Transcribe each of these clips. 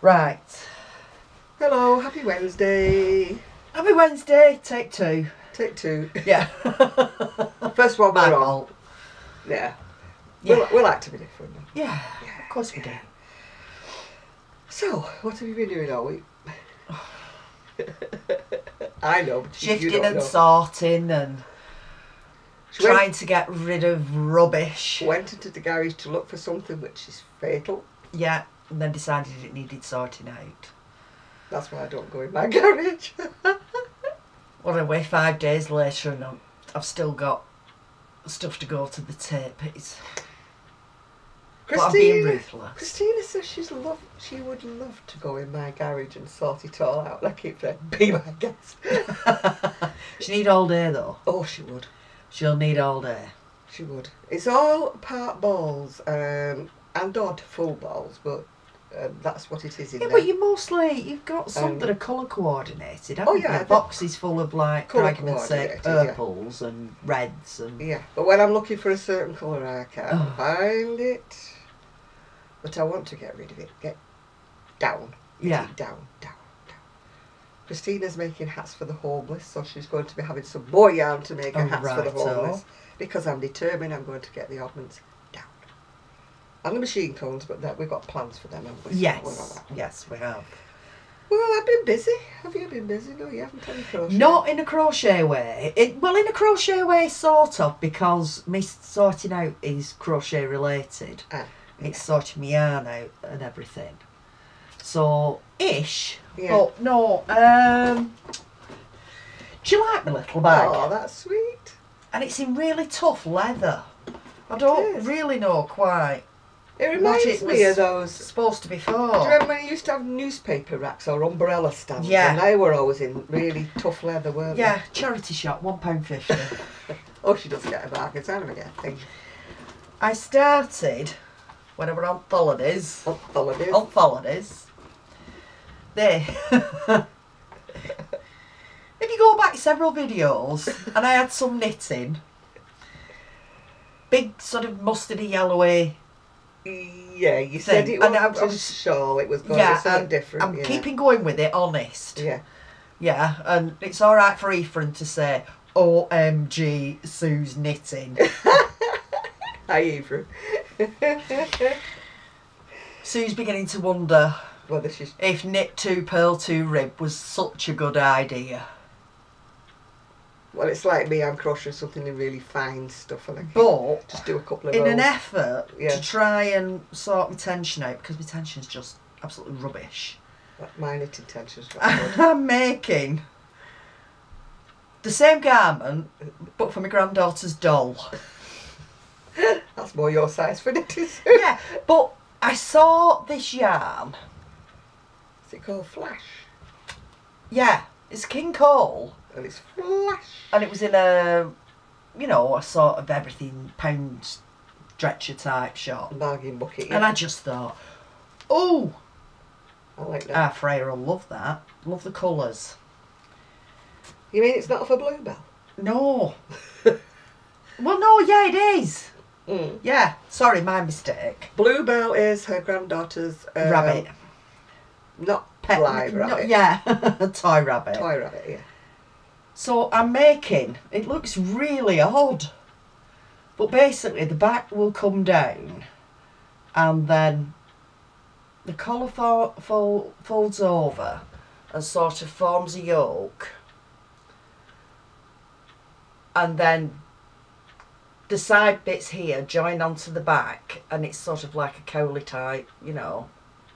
Right. Hello, happy Wednesday. Happy Wednesday, take two. Take two. Yeah. First one My we're on. fault. Yeah. Yeah. We like to be different. Yeah, of course we do. So, what have you been doing all week? I know, but you Shifting don't and know. sorting and She trying to get rid of rubbish. went into the garage to look for something which is fatal. Yeah, and then decided it needed sorting out. That's why I don't go in my garage. What a way, 5 days later and I've still got stuff to go to the tape. It's... But I'm being ruthless. Christina says she would love to go in my garage and sort it all out. And I keep saying, be my guest. She need all day though. Oh, she would. She'll need all day. She would. It's all part balls and odd full balls, but that's what it is in Yeah, there. but you've got some that are colour coordinated, haven't yeah, you? Boxes full of, like, for colour argument's sake, coordinated, purples and reds and... Yeah, but when I'm looking for a certain colour, I can't find it. But I want to get rid of it. Get down. Yeah. Down. Christina's making hats for the homeless, so she's going to be having some more yarn to make hats for the homeless. Because I'm determined I'm going to get the oddments down. And the machine cones, but we've got plans for them, haven't we? Yes, yes, we have. Well, I've been busy. Have you been busy? No, you haven't any crochet. Not in a crochet way. Well, in a crochet way, sort of, because me sorting out is crochet related. It's sorting my yarn out and everything. So, ish. Yeah. But no, do you like my little bag? Oh, that's sweet. And it's in really tough leather. I don't really know quite. It reminds me of those. Supposed to be for. Do you remember when you used to have newspaper racks or umbrella stands? Yeah. And they were always in really tough leather, weren't they? Yeah, charity shop, £1.50. Oh, she does get a bargain, I never get a thing. I started when I were on holidays. On holidays. On holidays. There. If you go back several videos, and I had some knitting, big sort of mustardy yellowy. Yeah, you said it wasn't a shawl, it was going to sound different. I'm keeping going with it, honest. Yeah. Yeah, and it's alright for Ephraim to say, OMG, Sue's knitting. Hi, Ephraim. Sue's beginning to wonder whether she's... if knit 2, purl 2 rib was such a good idea. Well, it's like me, I'm crocheting something in really fine stuff and I but just do a couple of in rows. an effort to try and sort my tension out, because my tension's just absolutely rubbish. My knitting tension's not good. I'm making the same garment, but for my granddaughter's doll. That's more your size for knitting. Yeah, but I saw this yarn. Is it called Flash? Yeah, it's King Cole. And it's Flash. And it was in a, you know, a sort of everything pound stretcher type shop. Bargain bucket, yeah. And I just thought, oh, I like that. our Freya will love that. Love the colours. You mean it's not for Bluebell? No. Well, no, yeah, it is. Mm. Yeah, sorry, my mistake. Bluebell is her granddaughter's... rabbit. Not live rabbit. Yeah, a toy rabbit. Toy rabbit, yeah. So I'm making, it looks really odd, but basically the back will come down and then the collar folds over and sort of forms a yoke, and then the side bits here join onto the back and it's sort of like a cowley type, you know,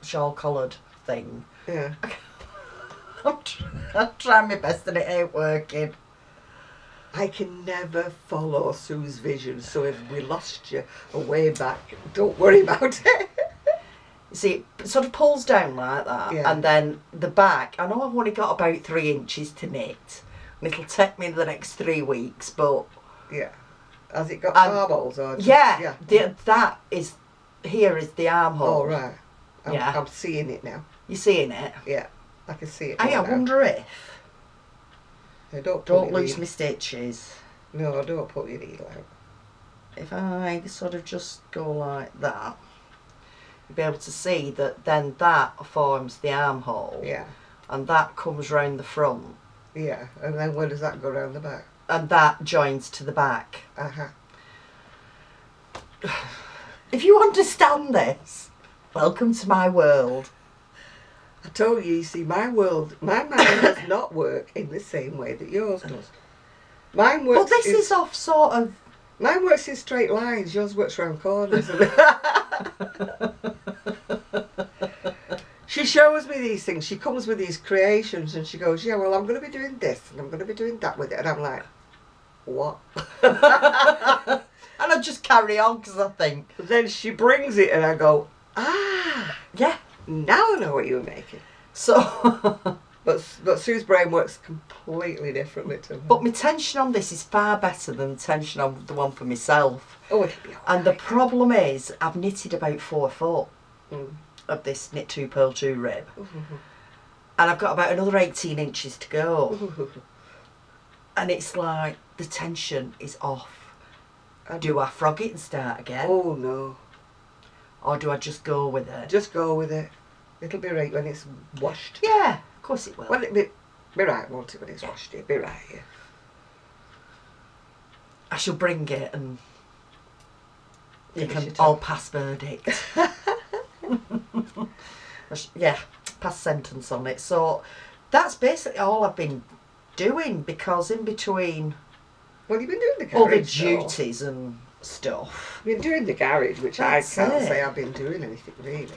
shawl collared thing. Yeah. I'm trying my best and it ain't working. I can never follow Sue's vision, so if we lost you away back, don't worry about it. You see, it sort of pulls down like that, and then the back, I know I've only got about 3 inches to knit, and it'll take me the next 3 weeks, but... Yeah. Has it got armholes? Or just, yeah. That is, here is the armhole. Oh, right. I'm seeing it now. You're seeing it? Yeah. I can see it. I wonder if... Don't lose my stitches. No, don't put your needle out. If I sort of just go like that, you'll be able to see that then that forms the armhole. Yeah. And that comes round the front. Yeah, and then where does that go round the back? And that joins to the back. Uh-huh. If you understand this, welcome to my world. I told you, you see, my mind does not work in the same way that yours does. Mine works. But this is off sort of. Mine works in straight lines. Yours works round corners. She shows me these things. She comes with these creations, and she goes, "Yeah, well, I'm going to be doing this, and I'm going to be doing that with it." And I'm like, "What?" And I just carry on because I think. But then she brings it, and I go, "Ah, yeah, now I know what you were making." So. But Sue's brain works completely differently to me. But my tension on this is far better than the tension on the one for myself. Oh, it'll be all right. And the problem is, I've knitted about 4 foot of this knit 2 purl 2 rib. And I've got about another 18 inches to go. And it's like, the tension is off. Do I frog it and start again? Oh, no. Or do I just go with it? Just go with it. It'll be right when it's washed. Yeah. Of course it will. Well, it'll be right, won't it, when it's washed? It'll be right, yeah. I shall bring it and you can all pass verdict. Yeah, pass sentence on it. So that's basically all I've been doing, because in between well, you've been doing the garage, all the duties and stuff. You've been doing the garage, which That's I can't it. say I've been doing anything really.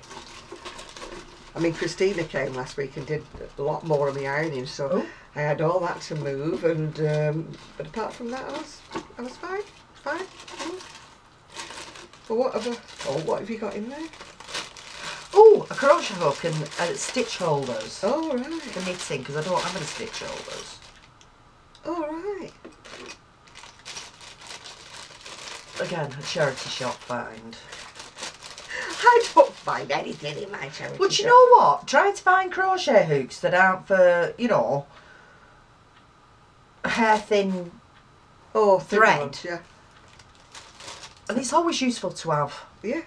I mean, Christina came last week and did a lot more of my ironing, so I had all that to move, and but apart from that, I was fine. Well, what have you got in there? Oh, a crochet hook and stitch holders. Oh, right. For knitting, because I don't have any stitch holders. Oh, right. Again, a charity shop find. I don't find anything in my charity But you shop. know what? Try to find crochet hooks that aren't for, you know, hair thin thread. Ones, yeah. And it's always useful to have. Yeah.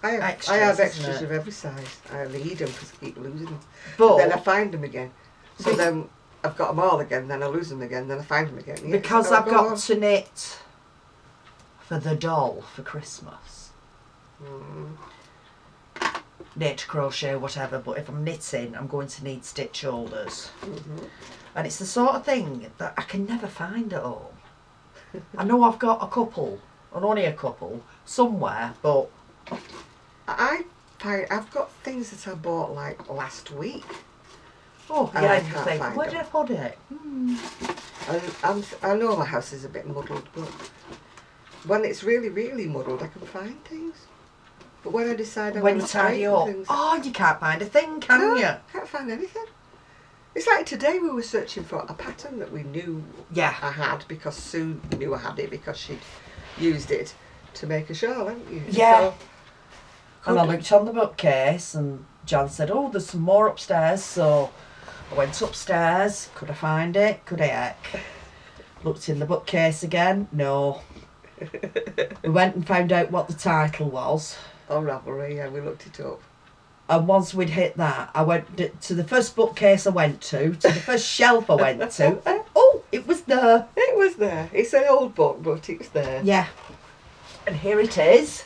I have Extras, extras of every size. I need them because I keep losing them. But then I find them again. So then I've got them all again, then I lose them again, then I find them again. Yeah, because so I've got to knit for the doll for Christmas. Knit, crochet, whatever, but if I'm knitting, I'm going to need stitch holders. And it's the sort of thing that I can never find at all. I know I've got a couple, and only a couple, somewhere, but I've got things that I bought like last week. oh, And yeah, I I can't think, find where them. did I put it? And I know my house is a bit muddled, but when it's really, really muddled, I can find things. But when I decide I When want you to tidy tighten up, things, oh, you can't find a thing, can you? Can't find anything. It's like today we were searching for a pattern that we knew Yeah. I had, because Sue knew I had it because she'd used it to make a shawl, hadn't you? Yeah. So, And I looked on the bookcase and John said, oh, there's some more upstairs. So I went upstairs. Could I find it? Could I heck? Looked in the bookcase again. No. We went and found out what the title was. oh, Ravelry, yeah, we looked it up. And once we'd hit that, I went to the first bookcase I went to the first shelf I went to, and oh, it was there. It was there. It's an old book, but it's there. Yeah. And here it is.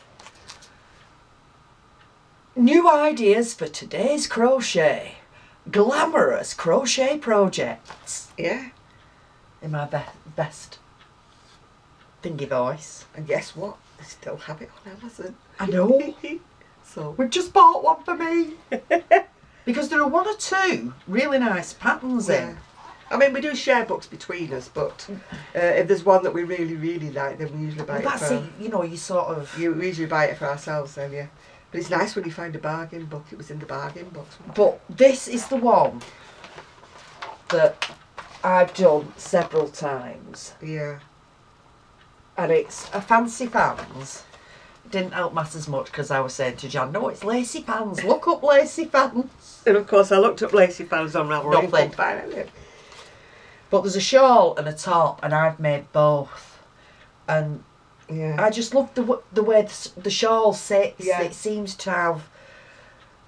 New ideas for today's crochet. Glamorous crochet projects. Yeah. In my best thingy voice. And guess what? They still have it on Amazon. I know. So We've just bought one for me. Because there are 1 or 2 really nice patterns in. I mean, we do share books between us, but if there's one that we really, really like, then we usually buy it That's for... it, you know, you sort of... We usually buy it for ourselves then, yeah. But it's nice when you find a bargain book. It was in the bargain box. But this is the one that I've done several times. Yeah. And it's a fancy pants. It didn't help matters much because I was saying to Jan, no, it's lacy pants. Look up lacy pants. And of course I looked up lacy pants on Ravelry and Nothing. couldn't find anything. But there's a shawl and a top, and I've made both. And Yeah. I just love the way the shawl sits. Yeah. It seems to have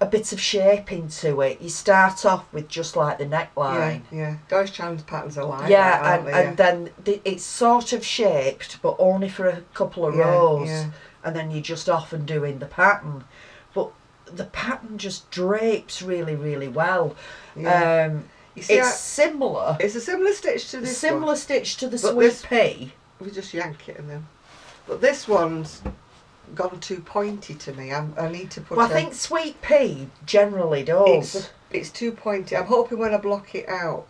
a bit of shape into it. You start off with just like the neckline. Yeah. Doris Chand's patterns are like Yeah, that, aren't they? and then it's sort of shaped, but only for a couple of rows. Yeah. And then you're just off and doing the pattern. But the pattern just drapes really, really well. Yeah. You see, it's similar. It's a similar stitch to this Similar one. stitch to the But Sweet this- Pea. We just yank it and then. But this one's gone too pointy to me. I need to put. Well, I think Sweet Pea generally does. It's too pointy. I'm hoping when I block it out,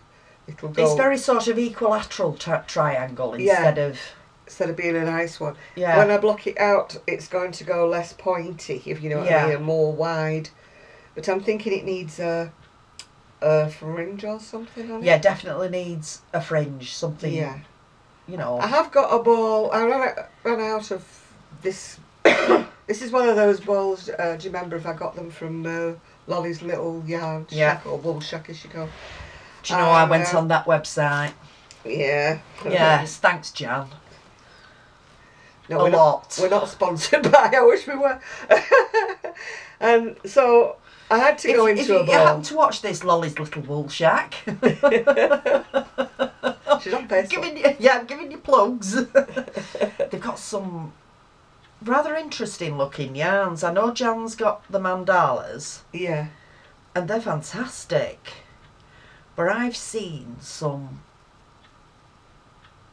it'll go. It's very sort of equilateral triangle instead of being a nice one. Yeah. When I block it out, it's going to go less pointy, if you know what I mean, and more wide. But I'm thinking it needs a fringe or something on it. Yeah, definitely needs a fringe, something. Yeah. You know. I have got a ball. I ran out of this. This is one of those balls. Do you remember if I got them from Lolly's little yarn shack or wool shack, as she called? Do you know I went on that website? Yeah. Yes, thanks, Jan. No, a lot. We're not sponsored by. I wish we were. And so I had to go into a If you ball. happen to watch this, Lolly's little wool shack. She's on Facebook. I'm giving you plugs. They've got some rather interesting looking yarns. I know Jan's got the mandalas. Yeah. And they're fantastic. But I've seen some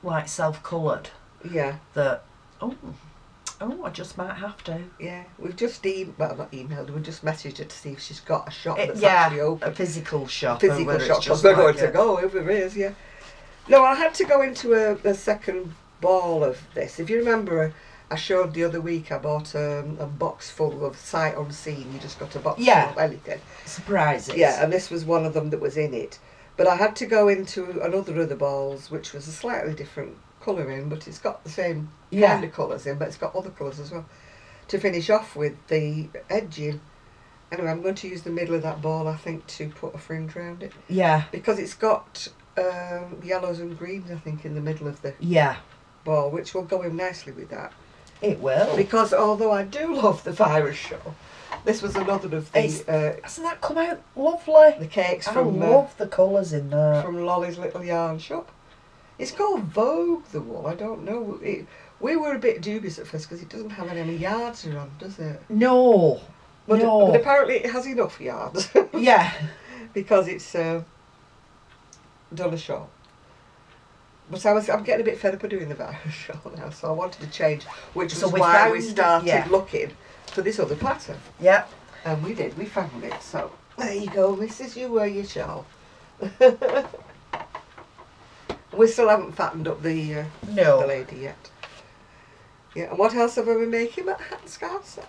like self-coloured. Yeah. That I just might have to. Yeah. We've just not emailed, we've just messaged her to see if she's got a shop that's actually open. A physical shop. Physical shop. Because we're going to go if there is, yeah. No, I had to go into a second ball of this. If you remember, I showed the other week I bought a box full of sight unseen. You just got a box full of anything. Surprises. Yeah, and this was one of them that was in it. But I had to go into another of the balls, which was a slightly different colouring, but it's got the same kind of colours in, but it's got other colours as well. To finish off with the edging. Anyway, I'm going to use the middle of that ball, I think, to put a fringe around it. Yeah. Because it's got yellows and greens, I think, in the middle of the ball, which will go in nicely with that. It will. Because although I do love the virus show, this was another of the hasn't that come out lovely? the cakes I from love the colours in there. from Lolly's little yarn shop. It's called Vogue the wool. I don't know. We were a bit dubious at first because it doesn't have any yards around, does it? No. But, no. but apparently it has enough yards. Yeah. Because it's done a shawl. But I'm getting a bit fed up of doing the virus shawl now, so I wanted to change, which was why we started looking for this other pattern. Yeah. And we did, we found it. So there you go, Mrs. You wear your shawl. We still haven't fattened up the lady yet. Yeah, and what else have I been making but hat and scarves?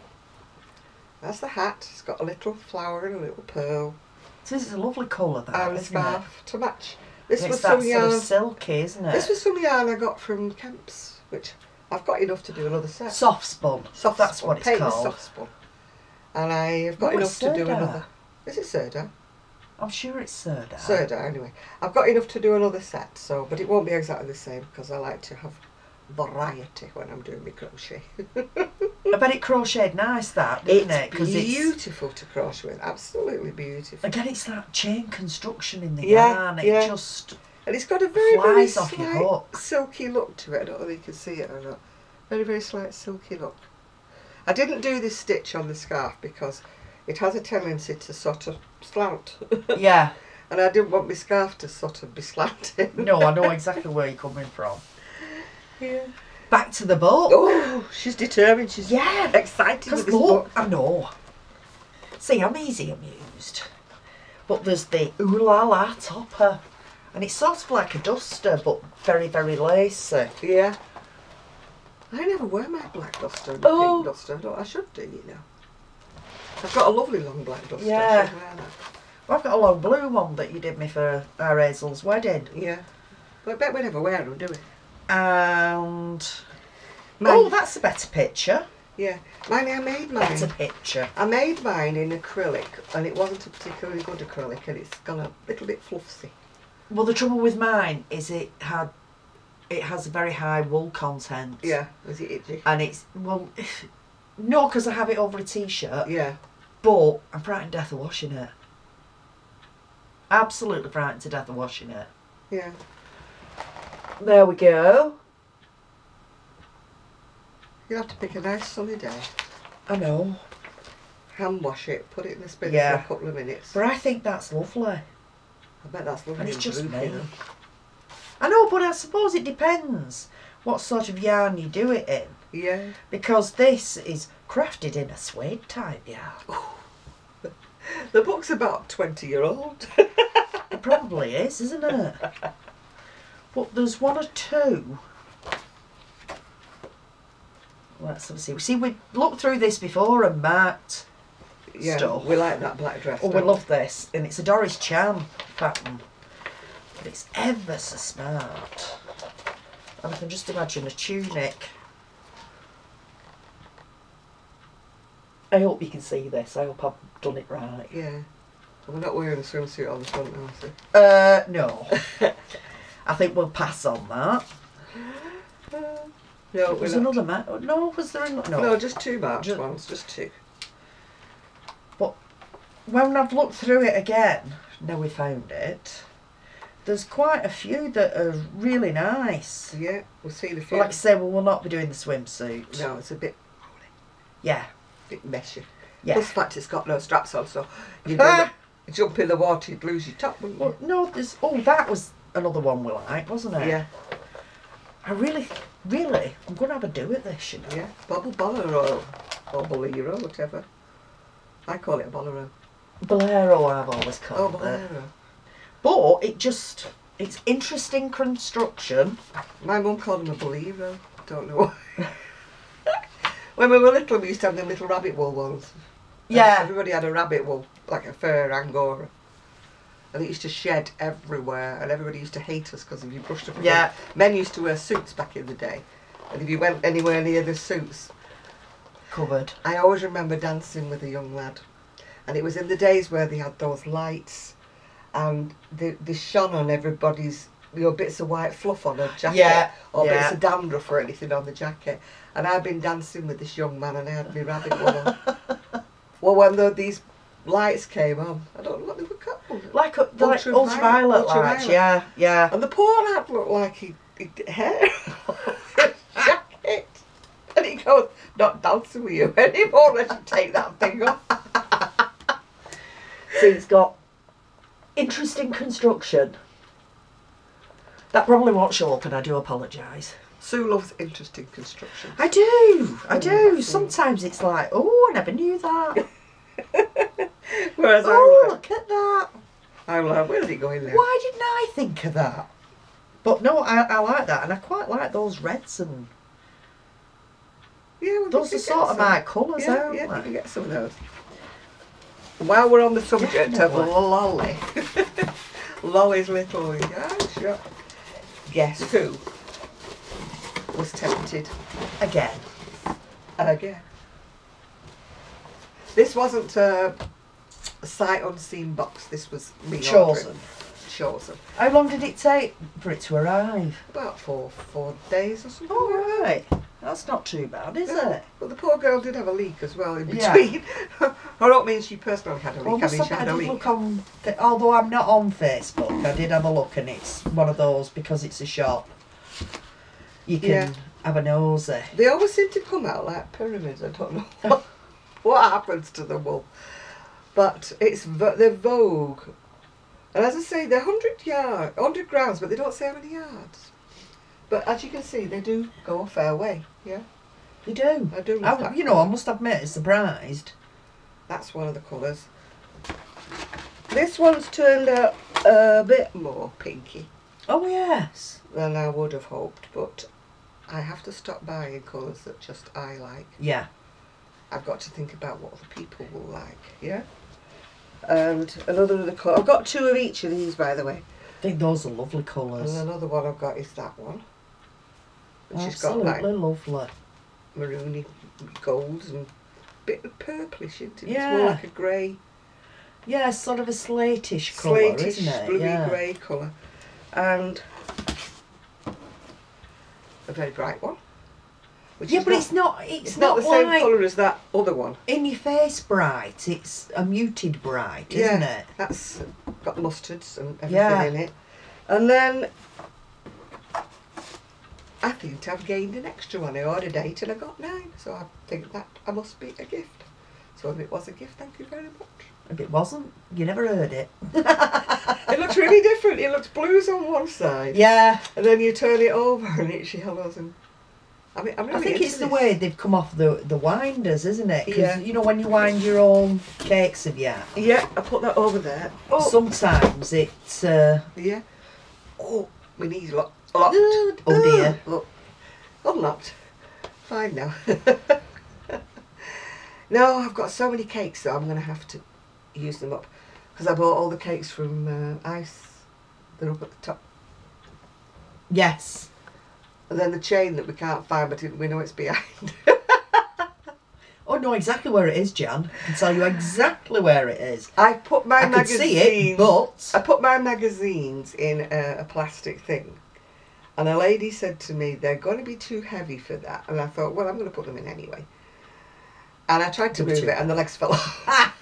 That's the hat. It's got a little flower and a little pearl. So this is a lovely colour, that, and a scarf to match. This it's was that some yarn. Sort of silky, isn't it? This was some yarn I got from Kemp's, which I've got enough to do another set. Soft spun. That's what it's called. Soft spun. And I have got enough to do another. Is it Serda? I'm sure it's Serda. Serda, anyway. I've got enough to do another set, so but it won't be exactly the same because I like to have variety when I'm doing my crochet. I bet it crocheted nice, that, didn't it? It's beautiful to crochet with, absolutely beautiful. Again, it's that chain construction in the yarn. It just and it's got a very, very flies off your slight hook. silky look to it. I don't know if you can see it or not. Very, very slight silky look. I didn't do this stitch on the scarf because it has a tendency to sort of slant. Yeah. And I didn't want my scarf to sort of be slanting. No, I know exactly where you're coming from. Yeah. Back to the book. Oh, she's determined. She's excited with this book. I know. See, I'm easy amused. But there's the Ooh La La topper. And it's sort of like a duster, but very, very lacy. Yeah. I never wear my black duster and pink duster. I should do, you know. I've got a lovely long black duster. Yeah. I should wear that. I've got a long blue one that you did me for our Hazel's wedding. Yeah. But I bet we never wear them, do we? And oh, that's a better picture. Yeah, I made mine. Better picture. I made mine in acrylic, and it wasn't a particularly good acrylic, and it's gone a little bit fluffy. Well, the trouble with mine is it has a very high wool content. Yeah, is it itchy? And it's no, because I have it over a t-shirt. Yeah. But I'm frightened to death of washing it. Absolutely frightened to death of washing it. Yeah. There we go. You'll have to pick a nice sunny day. I know. Hand wash it, put it in the spin for Yeah. a couple of minutes. But I think that's lovely. I bet that's lovely. And it's just blue, me. you know. I know, but I suppose it depends what sort of yarn you do it in. Yeah. Because this is crafted in a suede type yarn. The book's about 20-year-old. It probably is, isn't it? But there's one or two. Let's have a see. See, we looked through this before and marked Yeah, stuff. we like that black dress. Oh, we love this. And it's a Doris Chan pattern. But it's ever so smart. And I can just imagine a tunic. I hope you can see this. I hope I've done it right. Yeah. We're not wearing a swimsuit on the front, are we? No. I think we'll pass on that. No, Was we're not. another mat? No, was there another? No. No, just two March ones, just two. But when I've looked through it again, now we found it, there's quite a few that are really nice. Yeah, we'll see the But few. like I say, we'll not be doing the swimsuit. No, it's a bit messy. Yeah. Plus the fact it's got no straps on, so you jump in the water, you'd lose your top, wouldn't you? Well, no, there's. Oh, that was another one we liked, wasn't it? Yeah. I really, I'm going to have a do at this, you know. Yeah, bolero or bolero, whatever. I call it a bolero. Bolero, I've always Oh, called it. bolero. But it's interesting construction. My mum called them a bolero. Don't know why. When we were little, we used to have them little rabbit wool ones. Yeah. Everybody had a rabbit wool, like a fur Angora. And it used to shed everywhere, and everybody used to hate us because if you brushed up Yeah. Men used to wear suits back in the day. And if you went anywhere near the suits, Covered. I always remember dancing with a young lad. And it was in the days where they had those lights and they shone on everybody's, bits of white fluff on a jacket or bits of dandruff or anything on the jacket. And I'd been dancing with this young man and I had my rabbit wool on. Well, when these lights came on, I don't know what they were called. Like ultraviolet lights, yeah. And the poor lad looked like he'd hair off his jacket. And he goes, not dancing with you anymore unless you take that thing off. So it's got interesting construction. That probably won't show up and I do apologise. Sue loves interesting construction. I do. Sometimes it's like, oh, I never knew that. Whereas Look at that. I'm like, where's it going now? Why didn't I think of that? But no, I like that, and I quite like those reds and Yeah, well, those are sort of my colours, aren't Yeah, they? you can get some of those. While we're on the subject Definitely. of Lolly, Lolly's little yarn shop, guess who was tempted Again. again? This wasn't a sight unseen box. This was me Chosen. Chosen. How long did it take for it to arrive? About four days or something. Oh, right. That's not too bad, is it? But the poor girl did have a leak as well in Yeah. between. I don't mean she personally had a leak. Well, I mean she I had a did leak. look on, although I'm not on Facebook, I did have a look, and it's one of those, because it's a shop, you can have a nosy. They always seem to come out like pyramids. I don't know what happens to the wool. But they're Vogue. And as I say, they're 100 grams, but they don't say how many yards. But as you can see, they do go a fair way, yeah? They do. I do love that I colour. must admit, surprised. That's one of the colours. This one's turned out a bit more pinky Oh, yes. than I would have hoped, but I have to stop buying colours that just I like. Yeah. I've got to think about what other people will like, yeah? And another of the colour, I've got two of each of these, by the way. I think those are lovely colours. And another one I've got is that one. Which has got like Absolutely lovely. maroony golds and a bit of purplish, isn't it? Yeah. It's more like a grey, Yeah, sort of a slatish colour, slatish, isn't it? bluey Yeah. grey colour. And a very bright one. Which Yeah, is but not, it's not not the same like colour as that other one. in your face bright. It's a muted bright, isn't Yeah, it? that's got mustards and everything Yeah. in it. And then I think I've gained an extra one. I ordered 8 and I got 9, so I think that I must be a gift. So if it was a gift, thank you very much. If it wasn't, you never heard it. It looks really different. It looks blues on one side. Yeah. And then you turn it over and it's yellows. And I mean, I'm really I think into it's the this. way they've come off the winders, isn't it? 'Cause, Yeah. you know, when you wind your own cakes of yarn, Yeah, I put that over there. Oh, sometimes it's... yeah. Oh, my knees locked. Oh dear. Look, unlocked. Fine now. No, I've got so many cakes that I'm going to have to use them up. Because I bought all the cakes from Ice. They're up at the top. Yes. And then the chain that we can't find, but we know it's behind. Oh, know exactly where it is, Jan. I can tell you exactly where it is. I put my I could magazines. see it, but... I put my magazines in a plastic thing. And a lady said to me, they're going to be too heavy for that. And I thought, well, I'm going to put them in anyway. And I tried to move it and the legs fell off.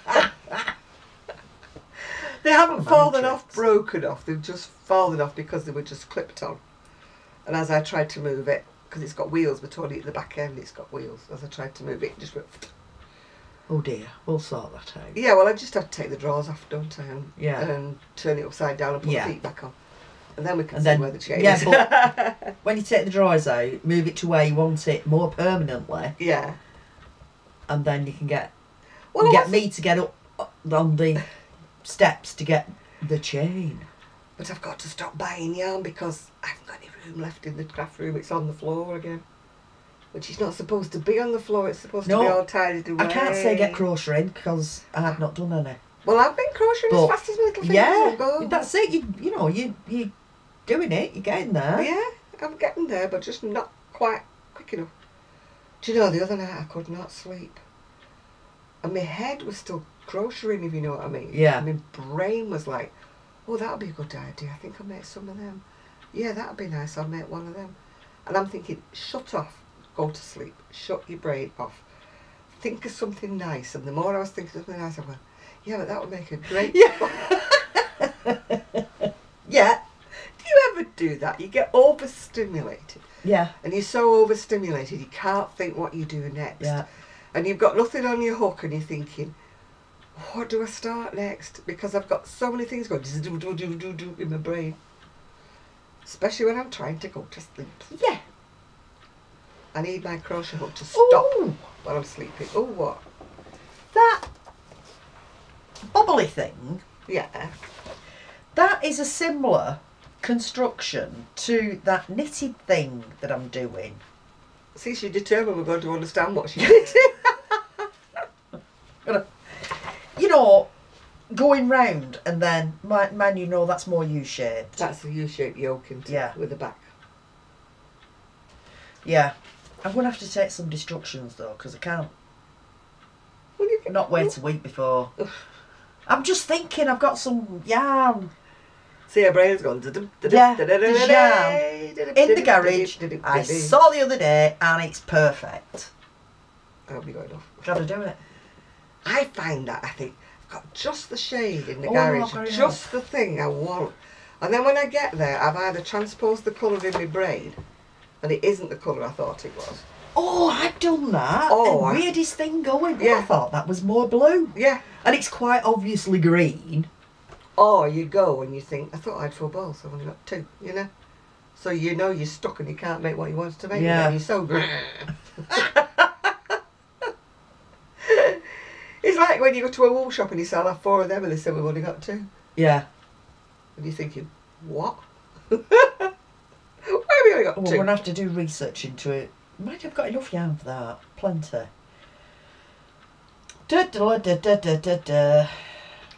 They haven't fallen off, broken off. They've just fallen off because they were just clipped on. And as I tried to move it, because it's got wheels, but only at the back end it's got wheels. As I tried to move it, it just went... Oh dear, we'll sort that out. Yeah, well, I just have to take the drawers off, don't I? And, Yeah. and turn it upside down and put the feet back on. And then we can And see then, where the chain yeah, is. but when you take the drawers out, move it to where you want it more permanently, Yeah. and then you can get Well, get me to get up on the steps to get the chain. But I've got to stop buying yarn because I haven't got any room left in the craft room. It's on the floor again. Which is not supposed to be on the floor. It's supposed to be all tidied away. I can't say get crocheting because I have not done any. Well, I've been crocheting as fast as my little fingers will go. That's it. You doing it. You're getting there. Yeah, I'm getting there, but just not quite quick enough. Do you know, the other night I could not sleep. And my head was still crocheting, if you know what I mean. Yeah. And my brain was like, oh, that'll be a good idea. I think I'll make some of them. Yeah, that'll be nice. I'll make one of them. And I'm thinking, shut off. Go to sleep. Shut your brain off. Think of something nice. And the more I was thinking of something nice, I went, yeah, but that would make a great... Yeah. Yeah. Do you ever do that? You get overstimulated. Yeah. And you're so overstimulated, you can't think what you do next. Yeah. And you've got nothing on your hook and you're thinking, what do I start next? Because I've got so many things going in my brain. Especially when I'm trying to go to sleep. Yeah. I need my crochet hook to stop Ooh. while I'm sleeping. Oh, what? That bobbly thing, Yeah. that is a similar construction to that knitted thing that I'm doing. See, she's determined we're going to understand what she did. You know, going round and then, man, you know that's more U-shaped. That's a U-shaped yoke, isn't it? Yeah. With the back. Yeah. I'm going to have to take some destructions though, because I can't Well, you can, not wait a week before. I'm just thinking I've got some yarn. see, her brain's gone. Yeah, there's yarn in the garage. I saw the other day and it's perfect. I hope you got enough. Gotta do it. I find that, I think, I've got just the shade in the Oh, garage, very just the thing I want. And then when I get there, I've either transposed the colour in my brain, and it isn't the colour I thought it was. Oh, I've done that. Oh, And weirdest thing going. Yeah. I thought that was more blue. Yeah. And it's quite obviously green. Or you go and you think, I thought I had 4 balls, so I've only got 2, you know? So you know you're stuck and you can't make what you wanted to make. Yeah. And you're so... It's like when you go to a wool shop and you sell 4 of them and they say we've only got 2. Yeah. And you're thinking, what? Why have we only got 2? Well, we're going to have to do research into it. Might have got enough yarn for that. Plenty.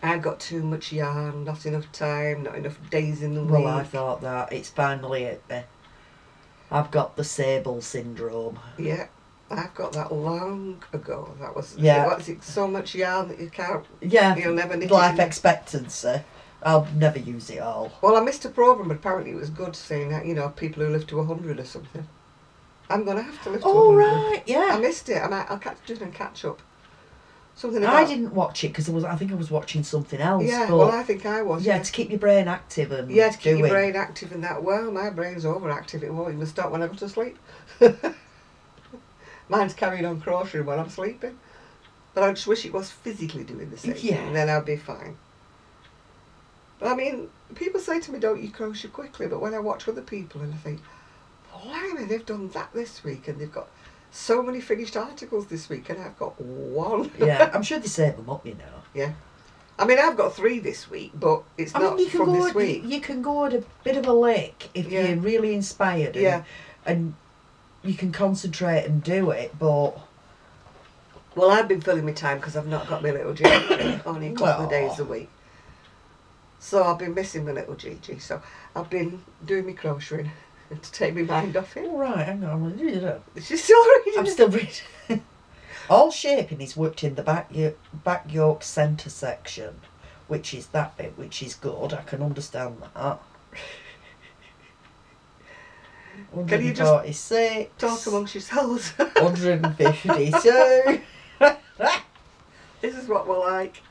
I've got too much yarn, not enough time, not enough days in the week. Well, I thought that. It's finally hit me. I've got the Sable syndrome. Yeah, I've got that long ago. That was, Yeah. What's it, so much yarn that you can't, Yeah. you'll never knit Life it. expectancy. I'll never use it all. Well, I missed a programme, but apparently it was good saying that, you know, people who live to 100 or something. I'm going to have to live to Oh 100. right, yeah. I missed it. I'll do and catch up. Something about... I didn't watch it because I think I was watching something else. Yeah, but well, I think I was. yeah, to keep your brain active and yeah, to keep doing. your brain active and that. Well, my brain's overactive. It won't even stop when I go to sleep. Mine's carrying on crocheting when I'm sleeping. But I just wish it was physically doing the same thing, and then I'd be fine. But I mean, people say to me, don't you crochet quickly? But when I watch other people and I think, blimey, they've done that this week and they've got so many finished articles this week and I've got one. Yeah, I'm sure they save them up, you know. Yeah. I mean, I've got 3 this week, but it's not from this week. You can go at a bit of a lick if you're really inspired. And you can concentrate and do it, but... Well, I've been filling my time because I've not got my little Gigi only a couple of days a week. So I've been missing my little Gigi. So I've been doing my crocheting to take my mind off it. All right, hang on, I'm going to read it up. She's still reading I'm still reading. All shaping is worked in the back yoke centre section, which is that bit, which is good. I can understand that. Can you just talk amongst yourselves? 152. This is what we're like.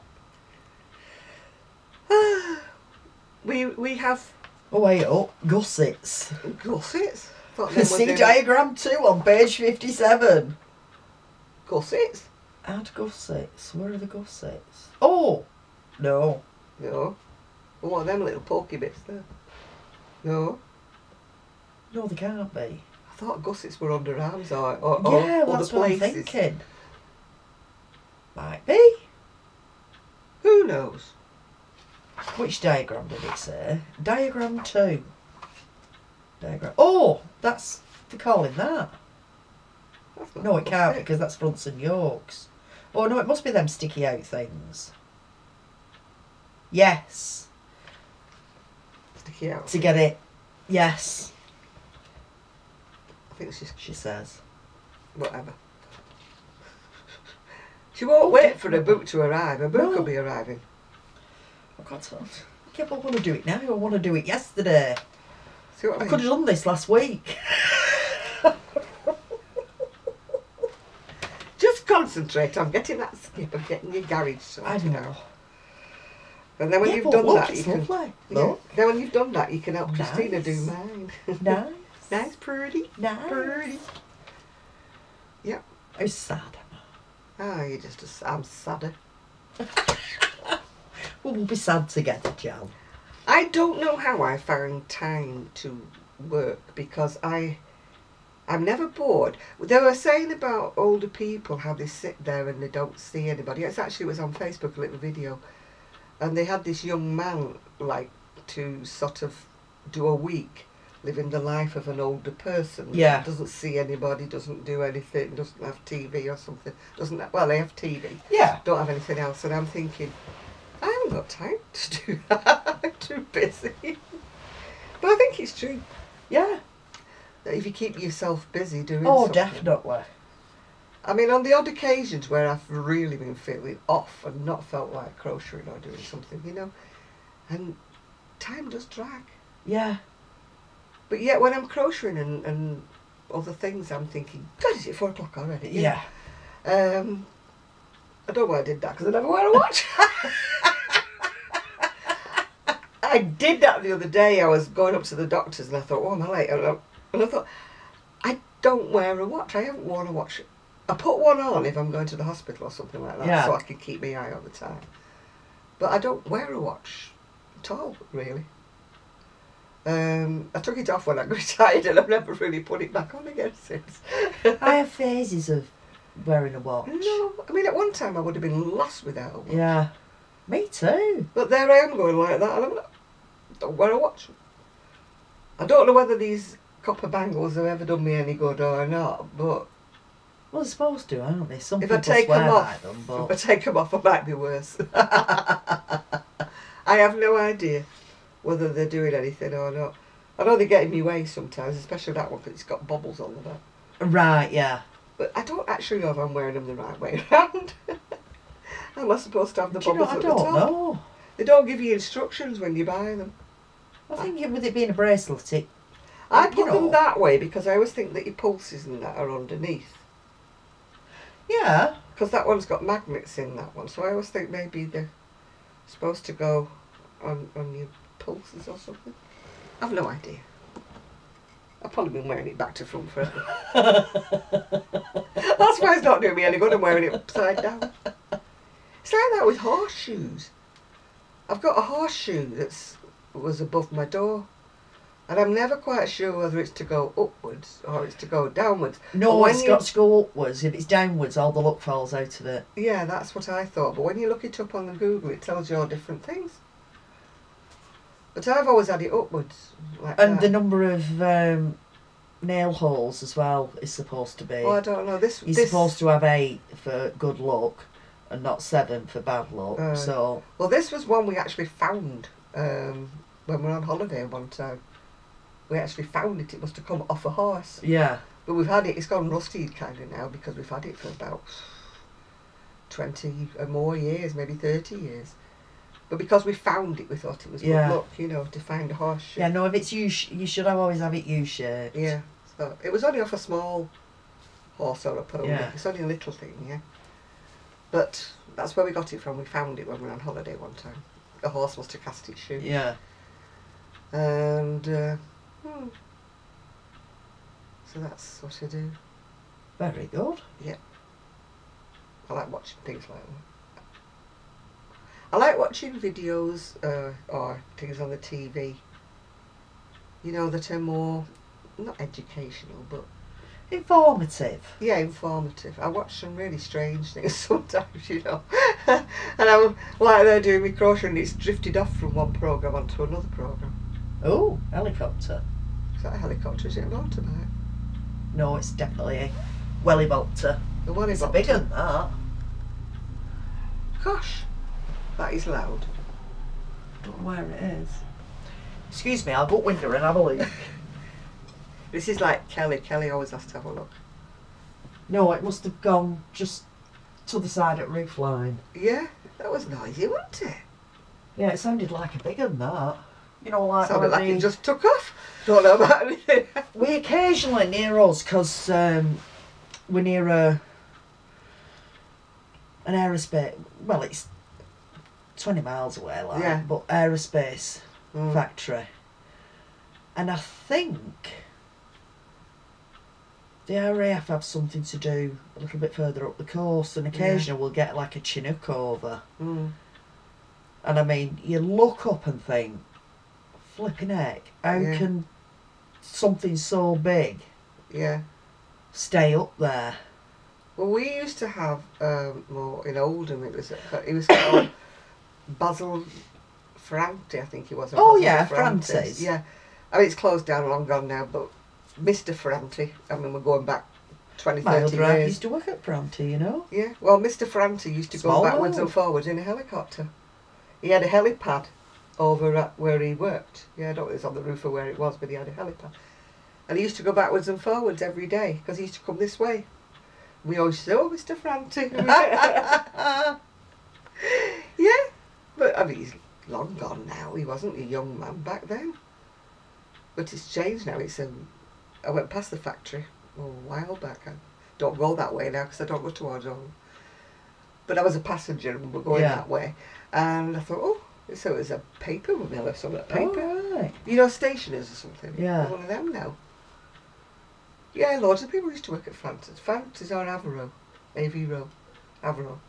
We have... Oh wait up, gussets. Gussets? See diagram 2 on page 57. Gussets? Add gussets. Where are the gussets? Oh! No. No. Well, what are them little pokey bits there? No. No, they can't be. I thought gussets were underarms or yeah, well, other that's what I'm places. thinking. Might be. Who knows? Which diagram did it say? Diagram 2. Diagram. Oh! That's... They're calling that. No, it can't because that's fronts and yokes. Oh no, it must be them sticky out things. Yes. Sticky out. To get it. Yes. I think she says. Whatever. She won't wait for a book to arrive. A book will be arriving. I've got to... Yeah, but I want to do it now. I want to do it yesterday. See what I mean? could have done this last week. Just concentrate on getting that skip and getting your garage sorted out. And then when you've done that, you can. Yeah, then when you've done that, you can help Christina do mine. Nice. Nice, pretty. Nice. Pretty. Yep. How sad am Oh, you're just I'm sadder. Well, we'll be sad together, Jan. I don't know how I found time to work because I'm never bored. They were saying about older people, how they sit there and they don't see anybody. It was on Facebook, a little video. And they had this young man, like, to sort of do a week living the life of an older person. Yeah. Doesn't see anybody, doesn't do anything, doesn't have TV or something. Well, they have TV. Yeah. Don't have anything else. And I'm thinking, I haven't got time to do that. I'm too busy. But I think it's true. Yeah. That if you keep yourself busy doing something. Oh, definitely. I mean, on the odd occasions where I've really been feeling off and not felt like crocheting or doing something, you know, and time does drag. Yeah. But yet when I'm crocheting and other things, I'm thinking, God, is it 4 o'clock already? Yeah. I don't know why I did that, because I never wear a watch. I did that the other day. I was going up to the doctor's and I thought, oh, am I late? And I thought, I don't wear a watch. I haven't worn a watch. I put one on if I'm going to the hospital or something like that, so I can keep my eye on the time. But I don't wear a watch at all, really. I took it off when I got retired and I've never really put it back on again since. I have phases of wearing a watch. No, I mean, at one time I would have been lost without a watch. Yeah, me too. But there I am going like that and I don't wear a watch. I don't know whether these copper bangles have ever done me any good or not, but... Well, they're supposed to, aren't they? Some if people I take swear them off, by them, but... If I take them off, I might be worse. I have no idea whether they're doing anything or not. I know they get in my way sometimes, especially that one because it's got bobbles on the back. Right, yeah. But I don't actually know if I'm wearing them the right way around. Am I supposed to have the bobbles at the top? I don't know. They don't give you instructions when you buy them. I think with it being a bracelet, I put them that way because I always think that your pulses and that are underneath. Yeah. Because that one's got magnets in that one, so I always think maybe they're supposed to go on your pulses or something. I've no idea. I've probably been wearing it back to front forever. That's why it's not doing me any good. I'm wearing it upside down. It's like that with horseshoes. I've got a horseshoe that was above my door, and I'm never quite sure whether it's to go upwards or it's to go downwards. No, it's got to go upwards. If it's downwards, all the luck falls out of it. Yeah, that's what I thought. But when you look it up on the Google, it tells you all different things. But I've always had it upwards. Like And that. the number of nail holes as well is supposed to be. Well, I don't know. You're supposed to have 8 for good luck and not 7 for bad luck. So. Well, this was one we actually found when we were on holiday one time. We actually found it. It must have come off a horse. Yeah. But we've had it. It's gone rusty kind of now because we've had it for about 20 or more years, maybe 30 years. But because we found it, we thought it was good luck, you know, to find a horseshoe. Yeah, no, if it's you should always have it U-shaped. Yeah. So it was only off a small horse or a pony. Yeah. It's only a little thing, yeah. But that's where we got it from. We found it when we were on holiday one time. The horse must have cast its shoe. Yeah. And so that's what I do. Very good. Yeah. I like watching things like that. I like watching videos or things on the TV, you know, that are more, not educational, but... Informative. Yeah, informative. I watch some really strange things sometimes, you know. And I'm like they're doing my crochet and it's drifted off from one programme onto another programme. Oh, helicopter. Is that a helicopter? Is it a motorbike? No, it's definitely a welly-bolter. The one It's a big one, that. Gosh, that is loud. Don't know where it is. Excuse me, I'll go up window and have a look. This is like Kelly. Kelly always has to have a look. No, it must have gone just to the side at roof line. Yeah, that was noisy, wasn't it? Yeah, it sounded like a big one, that. You know, like sounded like it just took off. Don't know about anything. We occasionally near us, because we're near an aerospace. Well, it's 20 miles away, like, yeah. but aerospace factory. And I think the RAF have something to do a little bit further up the coast, and occasionally we'll get like a Chinook over. And I mean, you look up and think, flipping heck, how can something so big stay up there? Well, we used to have more in Oldham. It was called Basil Franti, I think he was. Oh yeah, Francis. Yeah, I mean it's closed down, long gone now. But Mr. Franti, I mean we're going back 20, 30 years. My other half used to work at Franti, you know. Yeah, well Mr. Franti used to go backwards and forwards in a helicopter. He had a helipad over at where he worked. Yeah, I don't know if it was on the roof or where it was, but he had a helipad. And he used to go backwards and forwards every day because he used to come this way. We always said, oh, Mr. Franti. Yeah, but I mean, he's long gone now. He wasn't a young man back then. But it's changed now. I went past the factory a while back. I don't go that way now because I don't go towards home. But I was a passenger and we were going that way. And I thought, oh, so it was a paper mill or something. Paper. Oh, right. You know, stationers or something. Yeah. One of them now. Yeah, loads of people used to work at Francis. Francis or Avro. AV Row. Avro.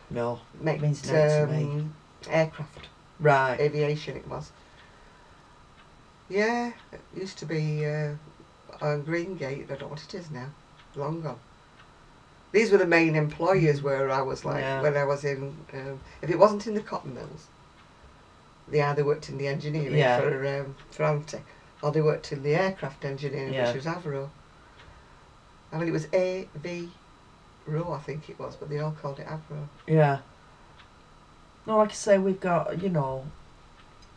No, Meant, means no to me. Aircraft. Right. Aviation it was. Yeah, it used to be on Greengate. I don't know what it is now. Long gone. These were the main employers where I was like, when I was in, if it wasn't in the cotton mills, they either worked in the engineering for Ante, or they worked in the aircraft engineering, which was Avro. I mean, it was AV Row, I think it was, but they all called it Avro. Yeah. No, like I say, we've got, you know,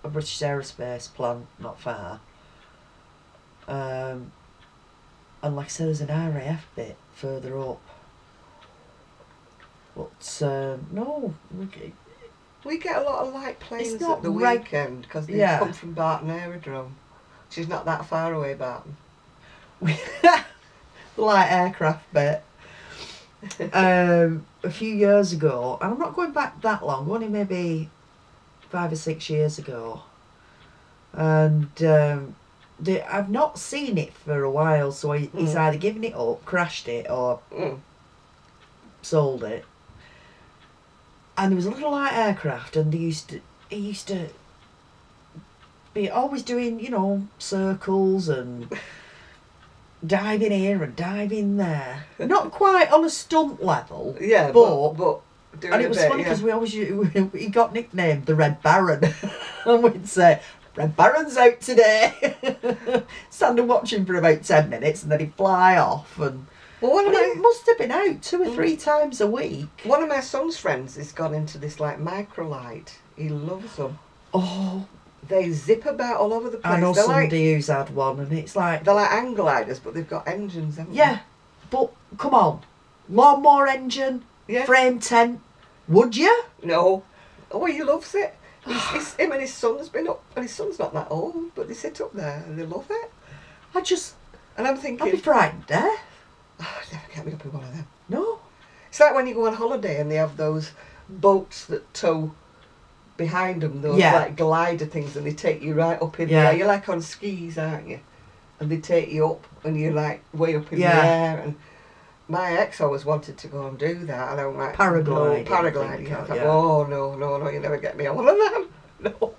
a British aerospace plant not far. And like I said, there's an RAF bit further up. But, no, we get a lot of light planes at the weekend because they come from Barton Aerodrome. She's not that far away, Barton. The light aircraft bit. A few years ago, and I'm not going back that long, only maybe 5 or 6 years ago. And I've not seen it for a while, so he's either given it up, crashed it, or sold it. And there was a little light aircraft, and he used to be always doing, you know, circles and diving here and diving there. Not quite on a stunt level. Yeah, but doing and it was funny because we always he got nicknamed the Red Baron, and we'd say, "Red Baron's out today." Stand and watch him for about 10 minutes, and then he'd fly off. And it must have been out 2 or 3 times a week. One of my son's friends has gone into this like microlight. He loves them. Oh, they zip about all over the place. I know they're somebody who's had one, and it's like they're like hang gliders, but they've got engines, haven't yeah, but come on, lawnmower engine, frame tent. Would you? No. Oh, he loves it. Him and his son's been up, and his son's not that old, but they sit up there and they love it. And I'm thinking, I'd be frightened, eh? Oh, never get me up in one of them. No. It's like when you go on holiday and they have those boats that tow behind them, those like glider things, and they take you right up in the air. You're like on skis, aren't you? And they take you up, and you're like way up in the air. And my ex always wanted to go and do that, and I'm like, paragliding. No, paragliding. I thought, oh no, you never get me on one of them. No.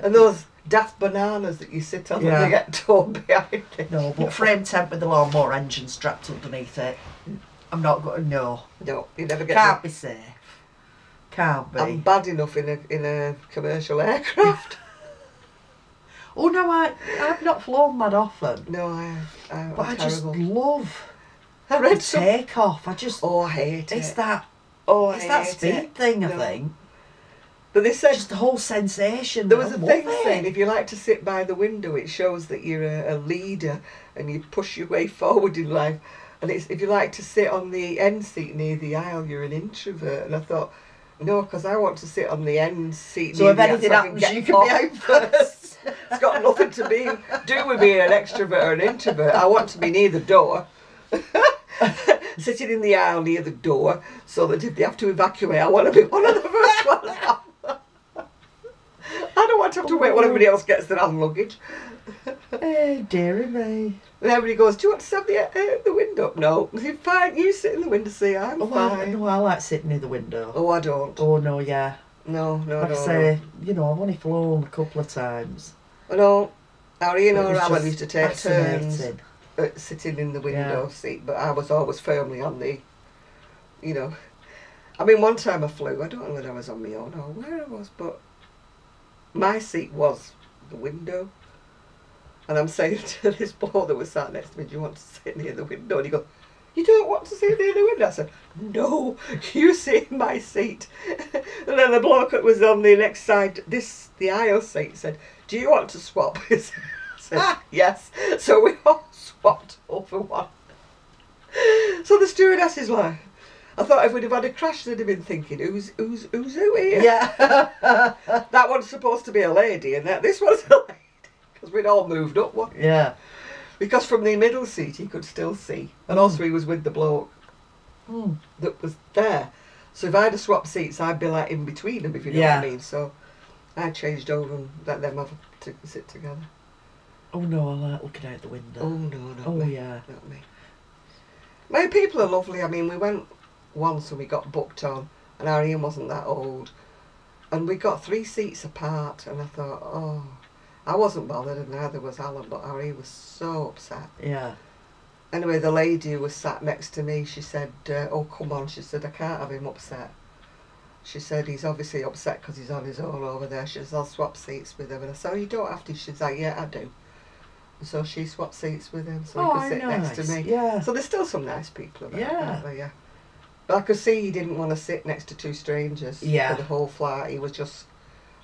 And those daft bananas that you sit on and they get towed behind you. No, but frame tent with the lawnmower engine strapped underneath it. I'm not going to, no. No, you never get Can't be safe. Can't be. I'm bad enough in a commercial aircraft. Oh no, I've not flown that often. No, but I just love the takeoff. I hate it. It's that speed thing, I think. But they said just the whole sensation. There was a thing saying if you like to sit by the window, it shows that you're a leader and you push your way forward in life. And if you like to sit on the end seat near the aisle, you're an introvert. And I thought, no, because I want to sit on the end seat. So if anything happens, you can be out first. It's got nothing to do with being an extrovert or an introvert. I want to be near the door. Sitting in the aisle near the door, so that if they have to evacuate, I want to be one of the first ones out. I don't want to have to wait while everybody else gets their hand luggage. Hey, dearie me. And everybody goes, do you want to sit at the window? No. You're fine, you sit in the window seat, I'm fine. No, I like sitting near the window. Oh, I don't. Oh, no, yeah. No. Like I say, you know, I've only flown a couple of times. I know. Harry and Alan used to take turns sitting in the window seat, but I was always firmly on the, you know. I mean, one time I flew, I don't know whether I was on my own or where I was, but my seat was the window. And I'm saying to this bloke that was sat next to me, do you want to sit near the window? And he goes, you don't want to sit near the window? I said, no, you sit in my seat. And then the bloke that was on the next side, the aisle seat, said, do you want to swap? I said, yes. So we all swapped over one. So the stewardess is like, I thought if we'd have had a crash, they'd have been thinking, who's who here? Yeah. That one's supposed to be a lady, and this one's a lady. Because we'd all moved up one. Yeah. Because from the middle seat he could still see. And also he was with the bloke that was there. So if I had to swap seats, I'd be like in between them, if you know what I mean. So I changed over and let them have to sit together. Oh no, I like looking out the window. Oh no, not me. Oh yeah. Not me. My people are lovely. I mean, we went once and we got booked on, and our Ian wasn't that old. And we got 3 seats apart, and I thought, oh, I wasn't bothered, and neither was Alan, but Harry was so upset. Yeah. Anyway, the lady who was sat next to me, she said, oh, come on. She said, I can't have him upset. She said, he's obviously upset because he's on his own over there. She says, I'll swap seats with him. And I said, oh, you don't have to. She's like, yeah, I do. And so she swapped seats with him, so he could sit next to me. Yeah. So there's still some nice people about, aren't there? Yeah. But I could see he didn't want to sit next to 2 strangers for the whole flight. He was just,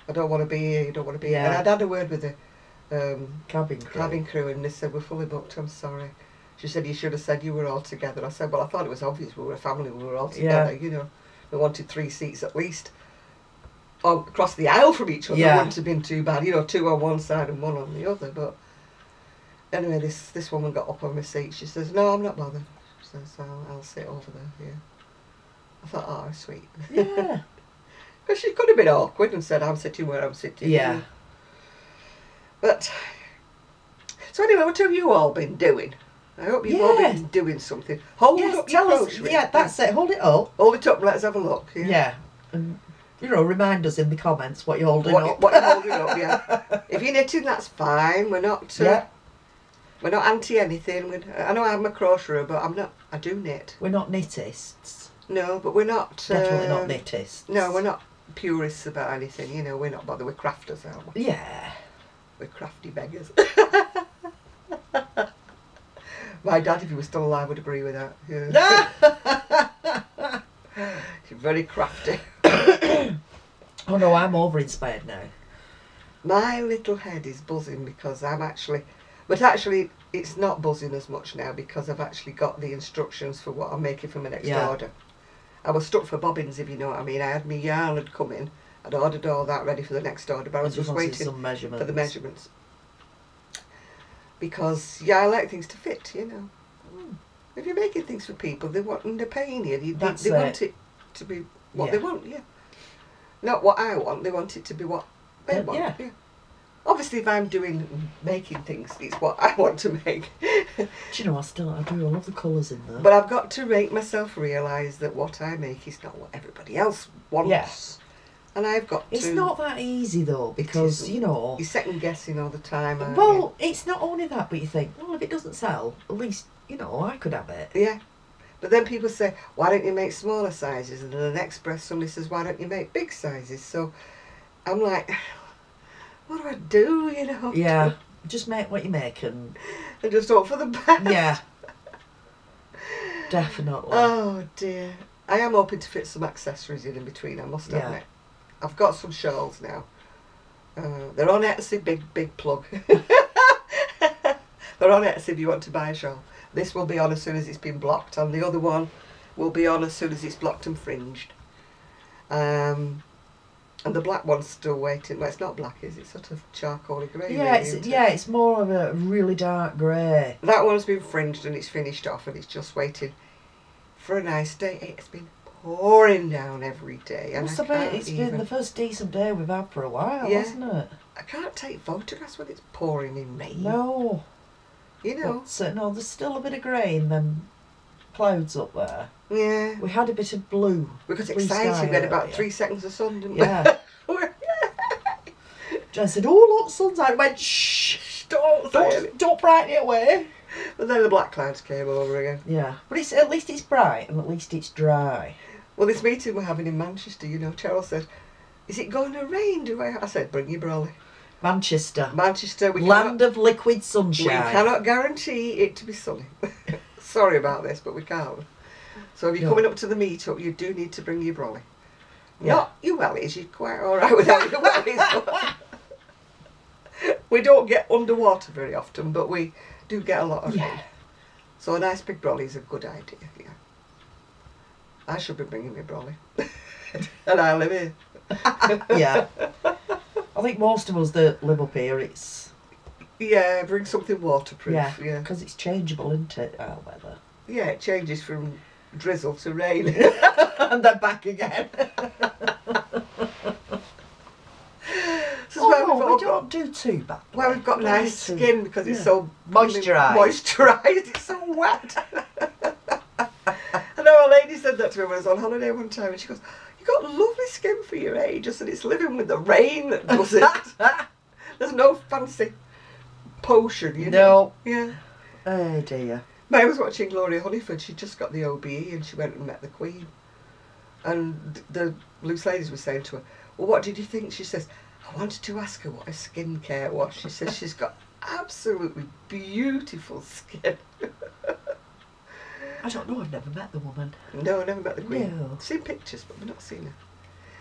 I don't want to be here, you don't want to be here. And I'd had a word with the cabin crew, and they said, we're fully booked, I'm sorry. She said, you should have said you were all together. I said, well, I thought it was obvious we were a family, we were all together, you know. We wanted 3 seats at least. across the aisle from each other Yeah. wouldn't have been too bad. You know, 2 on one side and 1 on the other. But anyway, this woman got up on my seat. She says, "No, I'm not bothered." She says, I'll sit over there. Yeah. I thought, oh, sweet. Yeah. Because she could have been awkward and said, "I'm sitting where I'm sitting." Yeah. But so anyway, what have you all been doing? I hope you've all been doing something. Hold up your crochet. Yeah, that's it. Hold it up. Hold it up and let's have a look. Yeah. And, you know, remind us in the comments what you're holding up. What you're holding up, yeah. If you're knitting, that's fine. We're not we're not anti anything. I know I'm a crocheter, but I'm not. I do knit. We're not knittists. No, but we're not. Definitely not knittists. No, we're not purists about anything. You know, we're not bothered. We're crafters, aren't we? Yeah. We're crafty beggars. My dad, if he was still alive, would agree with that. Yeah. She's very crafty. Oh no, I'm over-inspired now. My little head is buzzing because I'm actually... But actually, it's not buzzing as much now because I've actually got the instructions for what I'm making for my next order. I was stuck for bobbins, if you know what I mean. I had my yarn had come in. I'd ordered all that ready for the next order, but I was just waiting for the measurements. Because, yeah, I like things to fit, you know. If you're making things for people, they want, and they're paying you. They want it to be what they want, yeah. Not what I want, they want it to be what they want. Yeah. Obviously, if I'm making things, it's what I want to make. Do you know, I do. I love the colours in there. But I've got to make myself realise that what I make is not what everybody else wants. Yes. And I've got to... It's not that easy, though, because, you know... You're second-guessing all the time, aren't Well, it's not only that, but you think, well, if it doesn't sell, at least, you know, I could have it. Yeah. But then people say, why don't you make smaller sizes? And then the next breath somebody says, why don't you make big sizes? So I'm like, what do I do, you know? Yeah, just make what you make and just hope for the best. Yeah. Definitely. Oh dear. I am hoping to fit some accessories in between, I must admit. I've got some shawls now. They're on Etsy, big plug. They're on Etsy if you want to buy a shawl. This will be on as soon as it's been blocked, and the other one will be on as soon as it's blocked and fringed. And the black one's still waiting. Well, it's not black, is it? It's sort of charcoaly grey. Yeah, it's more of a really dark grey. That one's been fringed and it's finished off, and it's just waiting for a nice day. It's been pouring down every day, and it's been the first decent day we've had for a while, hasn't it? I can't take photographs when it's pouring in rain. No. You know. But, no, there's still a bit of grey in them clouds up there. Yeah. We had a bit of blue. We got excited. We had about 3 seconds of sun, didn't we? Yeah. Jen said, "Oh look, sun's out." I went, "Shh, don't brighten it away." But then the black clouds came over again. Yeah, but at least it's bright and at least it's dry. Well, this meeting we're having in Manchester, you know, Cheryl said, "Is it going to rain?" I said, "Bring your brolly." Manchester, land of liquid sunshine. We cannot guarantee it to be sunny. Sorry about this, but we can't. So if you're coming up to the meet-up, you do need to bring your brolly. Yeah. Not your wellies, you're quite alright without your wellies. We don't get underwater very often, but we do get a lot of rain. So a nice big brolly is a good idea, yeah. I should be bringing my brolly. And I live here. Yeah. I think most of us that live up here, it's... Yeah, bring something waterproof. Yeah, because it's changeable, isn't it, our weather? Yeah, it changes from drizzle to rain. And then back again. We don't do too bad. Well, we've got nice skin because it's so moisturised. It's so wet. I know a lady said that to me when I was on holiday one time, and she goes, "You've got lovely skin for your age." I said, "It's living with the rain that does it." There's no fancy potion, you know. No. Yeah. Oh dear. I was watching Gloria Hunniford. She just got the OBE and she went and met the Queen. And the loose ladies were saying to her, "Well, what did you think?" She says, "I wanted to ask her what her skincare was." She says she's got absolutely beautiful skin. I don't know, I've never met the woman. No, I've never met the Queen. No. I've seen pictures, but we've not seen her.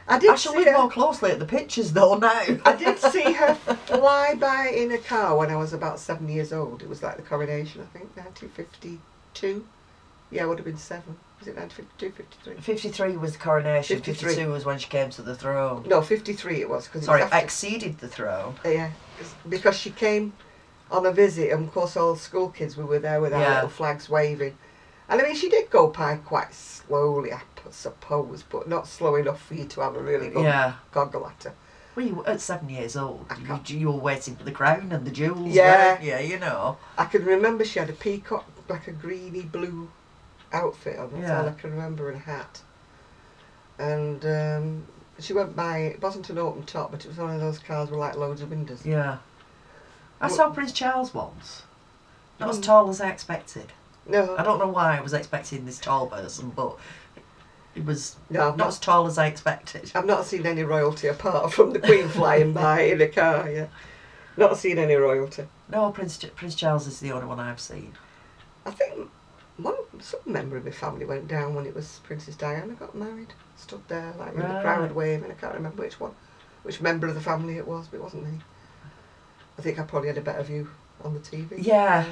I shall look more closely at the pictures though now. I did see her fly by in a car when I was about 7 years old. It was like the coronation, I think, 1952. Yeah, I would have been 7. Was it 1952, 53? 53 was the coronation. 53. 52 was when she came to the throne. No, 53 it was. Cause Sorry, it was after, exceeded the throne. yeah, because she came on a visit, and of course all the school kids were there with our little flags waving. And I mean, she did go by quite slowly, I suppose, but not slow enough for you to have a really good goggle at her. Well, you were at 7 years old. You were waiting for the crown and the jewels, yeah, weren't you? You know. I can remember she had a peacock, like a greeny blue outfit on. That's all I can remember, and a hat. And she went by. It wasn't an open top, but it was one of those cars with like loads of windows. Yeah. I saw Prince Charles once. Not as tall as I expected. No. I don't know why I was expecting this tall person, but it was not as tall as I expected. I've not seen any royalty apart from the Queen flying by in a car, yeah. Not seen any royalty. No, Prince Charles is the only one I've seen. I think some member of my family went down when it was Princess Diana got married. Stood there like in the crowd waving. I can't remember which member of the family it was, but it wasn't me. I think I probably had a better view on the TV. Yeah.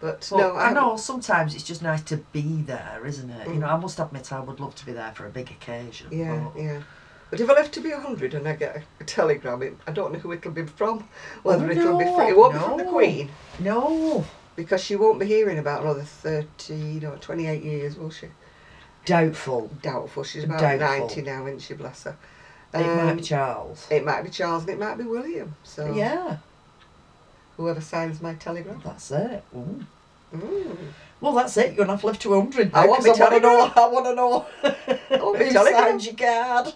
But no, I know sometimes it's just nice to be there, isn't it? Mm. You know, I must admit I would love to be there for a big occasion. Yeah, yeah. But if I live to be 100 and I get a telegram, I don't know who it'll be from. Whether it'll be from, it won't be from the Queen. No. Because she won't be hearing about another 28 years, will she? Doubtful. Doubtful. She's about 90 now, isn't she? Bless her. It might be Charles. It might be Charles and it might be William. So yeah. Whoever signs my telegram. That's it. Ooh. Mm. Well, that's it. You're going to have to live to 100 now. I want to know. I want to know. Who signed your card?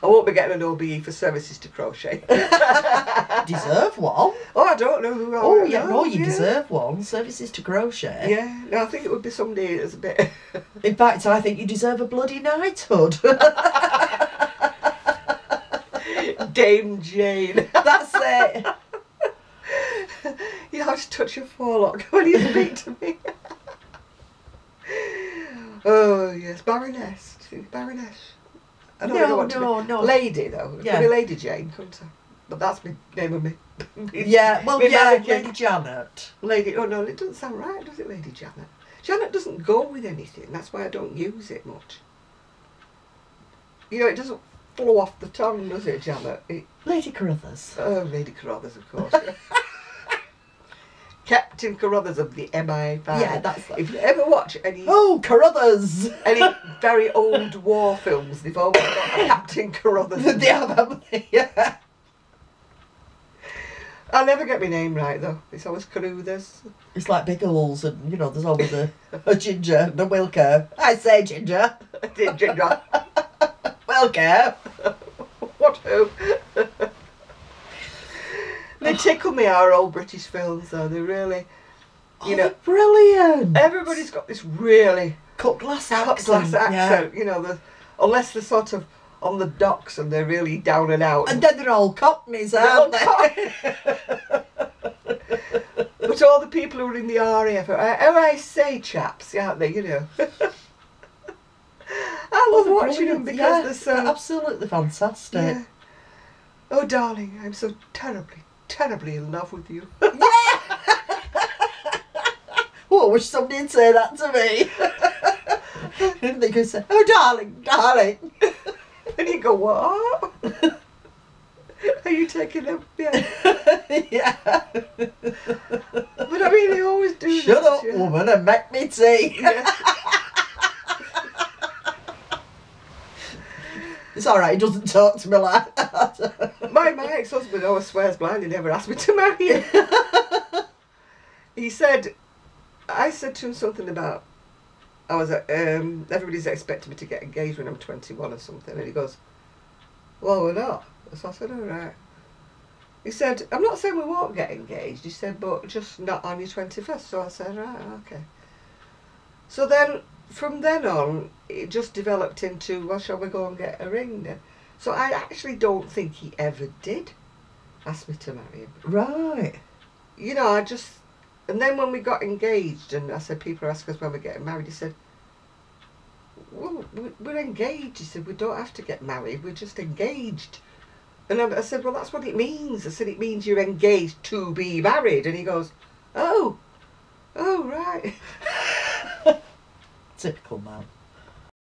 I won't be getting an OBE for services to crochet. Deserve one? Oh, I don't know who I Oh, yeah, no, you deserve one. Services to crochet. Yeah, no, I think it would be somebody that's a bit... In fact, I think you deserve a bloody knighthood. Dame Jane. That's it. You have to touch your forelock when you speak to me. Oh, yes, Baroness. Baroness. I don't know what to be. No. Lady, though. It could be Lady Jane, couldn't I? But that's my name of me. Yeah, well, yeah, Lady Janet. Lady, oh no, it doesn't sound right, does it, Lady Janet? Janet doesn't go with anything, that's why I don't use it much. You know, it doesn't flow off the tongue, does it, Janet? Lady Carruthers. Oh, Lady Carruthers, of course. Captain Carruthers of the MI5. Yeah, that's that. If you ever watch any... Oh, Carruthers! Any very old war films, they've always got Captain Carruthers. They have, haven't they? Yeah. I'll never get my name right, though. It's always Carruthers. It's like Biggles, and, you know, there's always a Ginger and a Wilco. I say Ginger. Ginger. Wilco. What who? They tickle me, our old British films, though. They really, you know, they're brilliant. Everybody's got this really cut glass accent. Yeah. You know, unless they're sort of on the docks and they're really down and out. And then they're all Cockneys, aren't they? But all the people who are in the RAF are, how I say, chaps, aren't they? You know. I love watching them because they're so... They're absolutely fantastic. Yeah. Oh, darling, I'm so terribly in love with you. Yeah! Oh, I wish somebody would say that to me. And they could say, oh, darling. And you go, what? Are you taking a... Yeah. Yeah. But I mean, they always do Shut up, woman, and make me tea. Yeah. It's alright, he doesn't talk to me like that. My ex-husband always swears blind. He never asked me to marry him. He said, I said to him something about, I was at, everybody's expecting me to get engaged when I'm 21 or something. And he goes, well, we're not. So I said, all right. He said, I'm not saying we won't get engaged. He said, but just not on your 21st. So I said, right, okay. So then, from then on, it just developed into, well, shall we go and get a ring then? So I actually don't think he ever did ask me to marry him. Right. You know, and then when we got engaged, and I said, people ask us when we're getting married, he said, well, we're engaged. He said, we don't have to get married, we're just engaged. And I said, well, that's what it means. I said, it means you're engaged to be married. And he goes, oh, Oh, right. Typical man.